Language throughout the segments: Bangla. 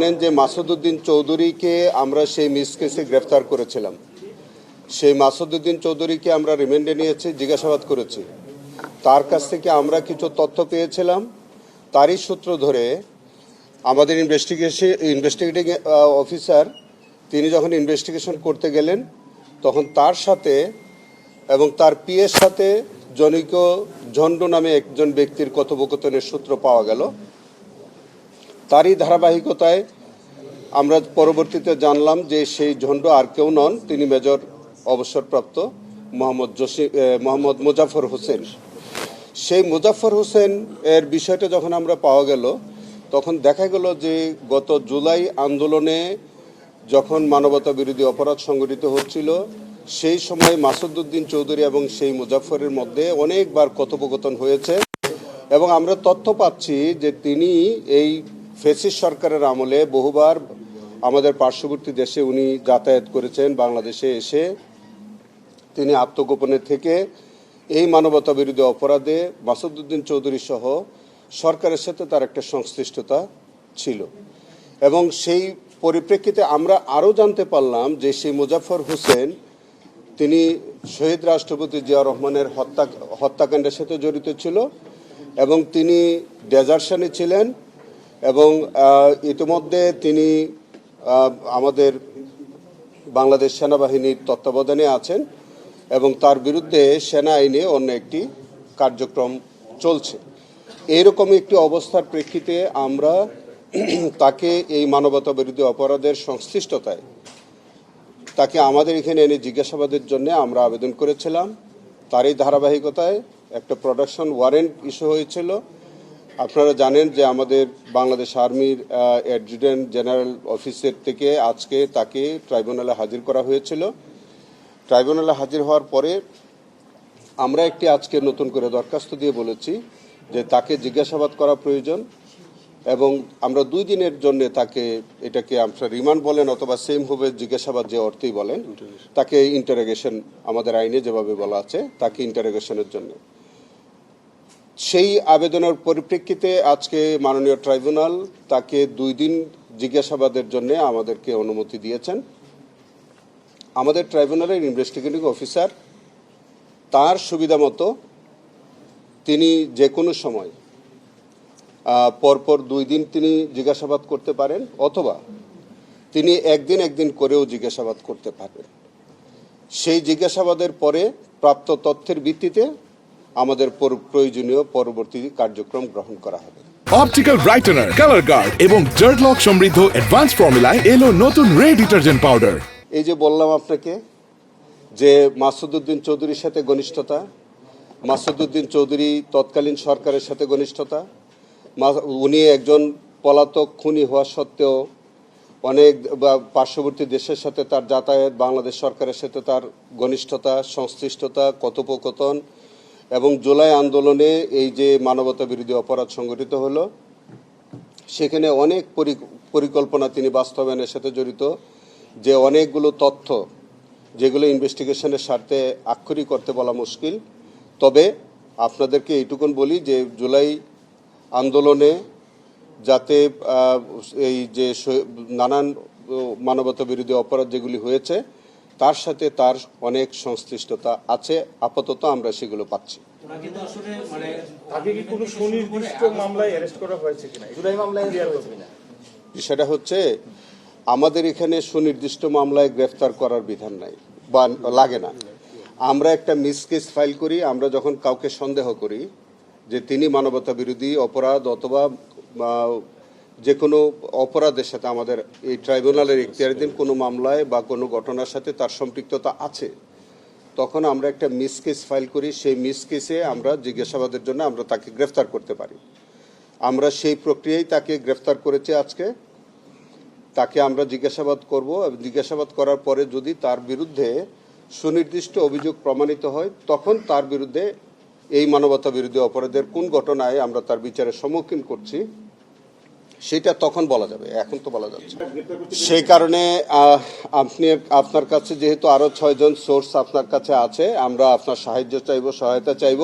জানেন যে মাসুদউদ্দিন চৌধুরীকে আমরা সেই মিস কেসে গ্রেফতার করেছিলাম। সেই মাসুদউদ্দিন চৌধুরীকে আমরা রিমান্ডে নিয়েছি, জিজ্ঞাসাবাদ করেছি। তার কাছ থেকে আমরা কিছু তথ্য পেয়েছিলাম। তারই সূত্র ধরে আমাদের ইনভেস্টিগেটিং অফিসার তিনি যখন ইনভেস্টিগেশন করতে গেলেন, তখন তার সাথে এবং তার পিএর সাথে জনৈক ঝন্ডু নামে একজন ব্যক্তির কথোপকথনের সূত্র পাওয়া গেল। তারই ধারাবাহিকতায় আমরা পরবর্তীতে জানলাম যে সেই ঝন্ডু আর কেউ নন, তিনি মেজর অবসরপ্রাপ্ত মোহাম্মদ মুজাফর হোসেন। সেই মুজাফর হোসেন এর বিষয়টা যখন আমরা পাওয়া গেল, তখন দেখা গেল যে গত জুলাই আন্দোলনে যখন মানবতা বিরোধী অপরাধ সংগঠিত হচ্ছিল, সেই সময় মাসুদউদ্দিন চৌধুরী এবং সেই মুজাফরের মধ্যে অনেকবার কথোপকথন হয়েছে এবং আমরা তথ্য পাচ্ছি যে তিনি এই ফ্যাসিস্ট সরকারের আমলে বহুবার আমাদের পার্শ্ববর্তী দেশে উনি যাতায়াত করেছেন। বাংলাদেশে এসে তিনি আত্মগোপনে থেকে এই মানবতা বিরোধী অপরাধে মাসুদউদ্দিন চৌধুরী সহ সরকারের সাথে তার একটা সংশ্লিষ্টতা ছিল এবং সেই পরিপ্রেক্ষিতে আমরা আরও জানতে পারলাম যে সেই মুজাফর হোসেন তিনি শহীদ রাষ্ট্রপতি জিয়াউর রহমানের হত্যাকাণ্ডের সাথে জড়িত ছিল এবং তিনি ডেজার্শনে ছিলেন এবং ইতিমধ্যে তিনি আমাদের বাংলাদেশ সেনাবাহিনীর তত্ত্বাবধানে আছেন এবং তার বিরুদ্ধে সেনা আইনে অন্য একটি কার্যক্রম চলছে। এইরকম একটি অবস্থার প্রেক্ষিতে আমরা তাকে এই মানবতা বিরোধী অপরাধের সংশ্লিষ্টতায় তাকে আমাদের এখানে এনে জিজ্ঞাসাবাদের জন্য আমরা আবেদন করেছিলাম। তারই ধারাবাহিকতায় একটা প্রোডাকশন ওয়ারেন্ট ইস্যু হয়েছিল। আপনারা জানেন যে আমাদের বাংলাদেশ আর্মির অ্যাডজুটেন্ট জেনারেল অফিসের থেকে আজকে তাকে ট্রাইব্যুনালে হাজির করা হয়েছিল। ট্রাইব্যুনালে হাজির হওয়ার পরে আমরা একটি আজকে নতুন করে দরখাস্ত দিয়ে বলেছি যে তাকে জিজ্ঞাসাবাদ করা প্রয়োজন এবং আমরা 2 দিনের জন্য তাকে, এটাকে আপনারা রিমান্ড বলেন অথবা সেম হবে জিজ্ঞাসাবাদ যে অর্থেই বলেন, তাকে ইন্টারোগেশন আমাদের আইনে যেভাবে বলা আছে তাকে ইন্টারোগেশনের জন্য সেই আবেদনের পরিপ্রেক্ষিতে আজকে মাননীয় ট্রাইব্যুনাল তাকে 2 দিন জিজ্ঞাসাবাদের জন্য আমাদেরকে অনুমতি দিয়েছেন। আমাদের ট্রাইব্যুনালের ইনভেস্টিগেটিং অফিসার তার সুবিধা মতো তিনি যে কোনো সময় পরপর 2 দিন তিনি জিজ্ঞাসাবাদ করতে পারেন অথবা তিনি একদিন করেও জিজ্ঞাসাবাদ করতে পারবেন। সেই জিজ্ঞাসাবাদের পরে প্রাপ্ত তথ্যের ভিত্তিতে আমাদের প্রয়োজনীয় পরবর্তী কার্যক্রম গ্রহণ করা হবে। অপটিক্যাল ব্রাইটেনার, কালার গার্ড এবং জার্ট লক সমৃদ্ধ অ্যাডভান্স ফর্মুলায় এলো নতুন রে ডিটারজেন্ট পাউডার। এই যে বললাম আপনাকে যে মাসুদউদ্দিন চৌধুরীর সাথে ঘনিষ্ঠতা, মাসুদউদ্দিন চৌধুরী তৎকালীন সরকারের সাথে ঘনিষ্ঠতা, উনি একজন পলাতক খুনি হওয়া সত্ত্বেও অনেক পার্শ্ববর্তী দেশের সাথে তার যাতায়াত, বাংলাদেশ সরকারের সাথে তার ঘনিষ্ঠতা, সংশ্লিষ্টতা, কথোপকথন এবং জুলাই আন্দোলনে এই যে মানবতা বিরোধী অপরাধ সংগঠিত হলো সেখানে অনেক পরিকল্পনা তিনি বাস্তবায়নের সাথে জড়িত, যে অনেকগুলো তথ্য যেগুলো ইনভেস্টিগেশনের স্বার্থে আক্ষরিক করতে বলা মুশকিল। তবে আপনাদেরকে এইটুকুন বলি যে জুলাই আন্দোলনে যাতে এই যে নানান মানবতা বিরোধী অপরাধ যেগুলি হয়েছে তার সাথে তার অনেক সংশ্লিষ্টতা আছে, আপাতত আমরা সেগুলো পাচ্ছি। বিষয়টা হচ্ছে আমাদের এখানে সুনির্দিষ্ট মামলায় গ্রেফতার করার বিধান নাই বা লাগে না। আমরা একটা মিস কেস ফাইল করি, আমরা যখন কাউকে সন্দেহ করি যে তিনি মানবতা বিরোধী অপরাধ অথবা যে কোনো অপরাধের সাথে আমাদের এই ট্রাইব্যুনালের এখতিয়ারাধীন কোনো মামলায় বা কোনো ঘটনার সাথে তার সম্পৃক্ততা আছে, তখন আমরা একটা মিস কেস ফাইল করি। সেই মিস কেসে আমরা জিজ্ঞাসাবাদের জন্য আমরা তাকে গ্রেফতার করতে পারি। আমরা সেই প্রক্রিয়ায় তাকে গ্রেফতার করেছি। আজকে তাকে আমরা জিজ্ঞাসাবাদ করব। জিজ্ঞাসাবাদ করার পরে যদি তার বিরুদ্ধে সুনির্দিষ্ট অভিযোগ প্রমাণিত হয়, তখন তার বিরুদ্ধে এই মানবতা বিরোধী অপরাধের কোন ঘটনায় আমরা তার বিচারের সম্মুখীন করছি সেটা তখন বলা যাবে, এখন তো বলা যাচ্ছে। সেই কারণে আপনার কাছে যেহেতু আরো 6 জন সোর্স আপনার কাছে আছে, আমরা আপনার সাহায্য চাইব, সহায়তা চাইব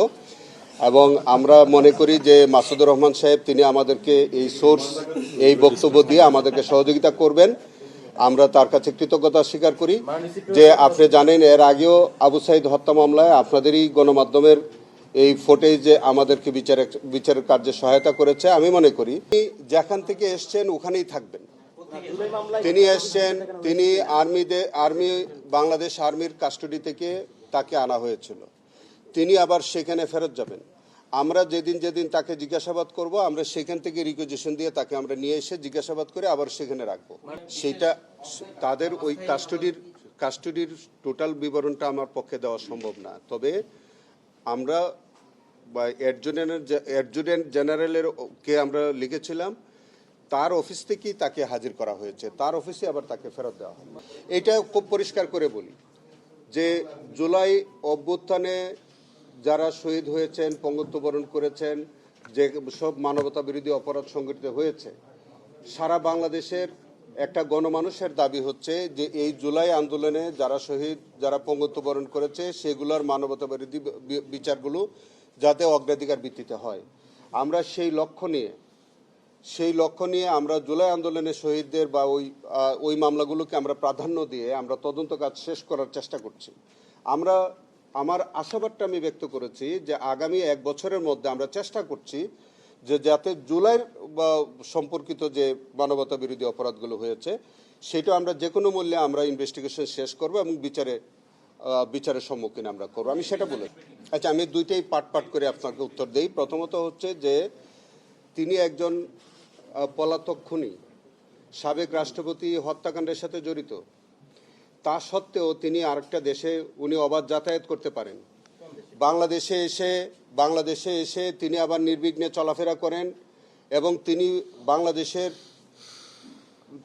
এবং আমরা মনে করি যে মাসুদুর রহমান সাহেব তিনি আমাদেরকে এই সোর্স এই বক্তব্য দিয়ে আমাদেরকে সহযোগিতা করবেন। আমরা তার কাছে কৃতজ্ঞতা স্বীকার করি যে আপনি জানেন এর আগেও আবু সাইদ হত্যা মামলায় আপনাদেরই গণমাধ্যমের এই ফুটেজে আমাদেরকে বিচারের কার্যে সহায়তা করেছে। আমি মনে করি যেখান থেকে এসছেন ওখানেই থাকবেন। তিনি এসছেন, তিনি আর্মি বাংলাদেশ আর্মির কাস্টডি থেকে তাকে আনা হয়েছিল, তিনি আবার সেখানে ফেরত যাবেন। আমরা যেদিন তাকে জিজ্ঞাসাবাদ করব, আমরা সেখান থেকে রিকুইজিশন দিয়ে তাকে আমরা নিয়ে এসে জিজ্ঞাসাবাদ করে আবার সেখানে রাখবো। সেটা তাদের ওই কাস্টডির টোটাল বিবরণটা আমার পক্ষে দেওয়া সম্ভব না। তবে আমরা অ্যাডজুটেন্ট জেনারেলের কে আমরা লিখেছিলাম, তার অফিস থেকেই তাকে হাজির করা হয়েছে, তার অফিসে আবার তাকে ফেরত দেওয়া হয়। এটা খুব পরিষ্কার করে বলি যে জুলাই অভ্যুত্থানে যারা শহীদ হয়েছেন, পঙ্গুত্ব বরণ করেছেন, যে সব মানবতা বিরোধী অপরাধ সংঘটিত হয়েছে, সারা বাংলাদেশের একটা গণমানুষের দাবি হচ্ছে যে এই জুলাই আন্দোলনে যারা শহীদ, যারা পঙ্গুত্ব বরণ করেছে, সেগুলোর মানবতা বিরোধী বিচারগুলো যাতে অগ্রাধিকার ভিত্তিতে হয়। আমরা সেই লক্ষ্য নিয়ে আমরা জুলাই আন্দোলনের শহীদদের বা ওই মামলাগুলোকে আমরা প্রাধান্য দিয়ে আমরা তদন্ত কাজ শেষ করার চেষ্টা করছি। আমার আশাবাদটা আমি ব্যক্ত করেছি যে আগামী 1 বছরের মধ্যে আমরা চেষ্টা করছি যে যাতে জুলাইয়ের সম্পর্কিত যে মানবতা বিরোধী অপরাধগুলো হয়েছে সেটা আমরা যে কোনো মূল্যে আমরা ইনভেস্টিগেশন শেষ করব এবং বিচারের সম্মুখীন আমরা করব, আমি সেটা বলে। আচ্ছা, আমি দুইটাই পার্ট করে আপনাকে উত্তর দেই। প্রথমত হচ্ছে যে তিনি একজন পলাতক খুনি, সাবেক রাষ্ট্রপতি হত্যাকাণ্ডের সাথে জড়িত। তা সত্ত্বেও তিনি আরেকটা দেশে উনি অবাধ যাতায়াত করতে পারেন। বাংলাদেশে এসে তিনি আবার নির্বিঘ্নে চলাফেরা করেন এবং তিনি বাংলাদেশের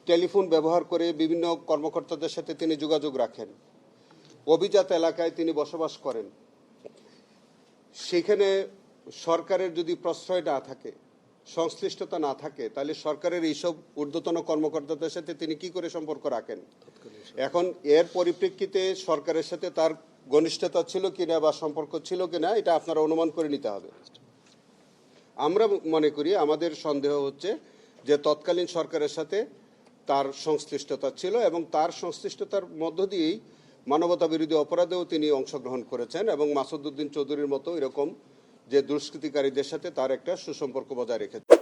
টেলিফোন ব্যবহার করে বিভিন্ন কর্মকর্তাদের সাথে তিনি যোগাযোগ রাখেন। অভিজাত এলাকায় তিনি বসবাস করেন। সেখানে সরকারের যদি প্রশ্রয় না থাকে, সংশ্লিষ্টতা না থাকে, তাহলে সরকারের এইসব ঊর্ধ্বতন কর্মকর্তাদের সাথে তিনি কি করে সম্পর্ক রাখেন? এখন এর পরিপ্রেক্ষিতে সরকারের সাথে তার ঘনিষ্ঠতা ছিল কিনা বা সম্পর্ক ছিল কিনা এটা আপনারা অনুমান করে নিতে হবে। আমরা মনে করি, আমাদের সন্দেহ হচ্ছে যে তৎকালীন সরকারের সাথে তার সংশ্লিষ্টতা ছিল এবং তার সংশ্লিষ্টতার মধ্য দিয়েই মানবতা বিরোধী অপরাধেও তিনি অংশগ্রহণ করেছেন এবং মাসুদ উদ্দিন চৌধুরীর মতো এরকম যে দুষ্কৃতিকারীদের সাথে তার একটা সুসম্পর্ক বজায় রেখেছে।